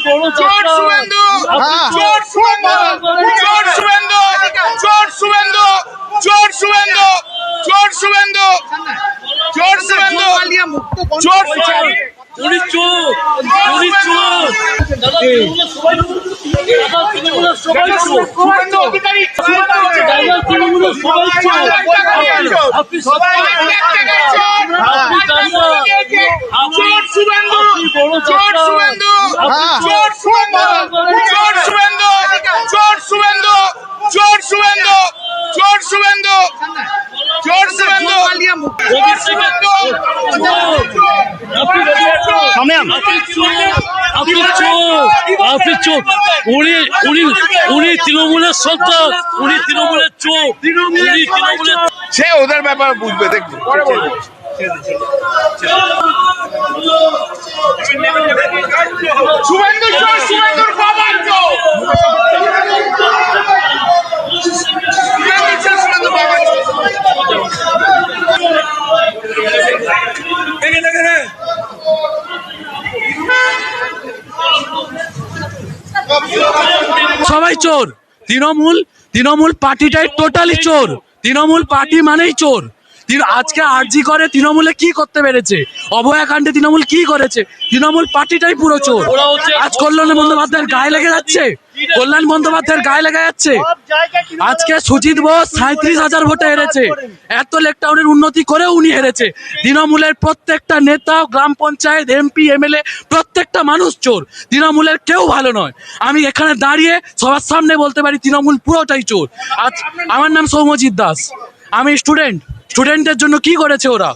চোর শুভেন্দু, চোর শুভেন্দু, চোর শুভেন্দু, চোর শুভেন্দু, চোর শুভেন্দু, চোর শুভেন্দু, চোর শুভেন্দু, চোর শুভেন্দু। উনি চোর, উনি চোর। দাদা তৃণমূলের সবাই চোর। শুভেন্দু অধিকারী, শুভেন্দু অধিকারী। দাদা তৃণমূলের সবাই চোর। আপনি সবাই একটাকে চোর, আপনি দাদা চোর শুভেন্দু, চোর শুভেন্দু, চোর শুভেন্দু, চোর শুভেন্দু, চোর শুভেন্দু, চোর শুভেন্দু, চোর শুভেন্দু, চোর শুভেন্দু। ওদিক থেকে চোর। আপনি চোর। আপনি চোর, আপনি চোর, আপনি চোর। উনি তৃণমূলের সন্তান, উনি তৃণমূলের চোর, উনি তৃণমূলের। সে ওদের ব্যাপার বুঝবে, দেখবে পরে বলবো। শুভেন্দু চোর, শুভেন্দুর বাবা চোর। শুভেন্দু চোর, শুভেন্দুর বাবা চোর। সবাই চোর। তৃণমূল পার্টিটাই টোটালি চোর। তৃণমূল পার্টি মানেই চোর। আজকে আরজি করে তৃণমূলে কি করতে পেরেছে, অভয়াকাণ্ডে তৃণমূল কি করেছে, তৃণমূল পার্টিটাই পুরো চোর। আজ কল্যাণ বন্দ্যোপাধ্যায়ের গায়ে লেগে যাচ্ছে, কল্যাণ বন্দ্যোপাধ্যায়ের গায়ে লেগে যাচ্ছে। আজকে সুজিত বোস 37,000 ভোটে হেরেছে, এত লেকটাউনের উন্নতি করেও উনি হেরেছে। তৃণমূলের প্রত্যেকটা নেতা, গ্রাম পঞ্চায়েত, এমপি, এমএলএ, প্রত্যেকটা মানুষ চোর। তৃণমূলের কেউ ভালো নয়। আমি এখানে দাঁড়িয়ে সবার সামনে বলতে পারি তৃণমূল পুরোটাই চোর। আজ আমার নাম সৌম্যজিৎ দাস, আমি স্টুডেন্টের জন্য কি করেছে ওরা।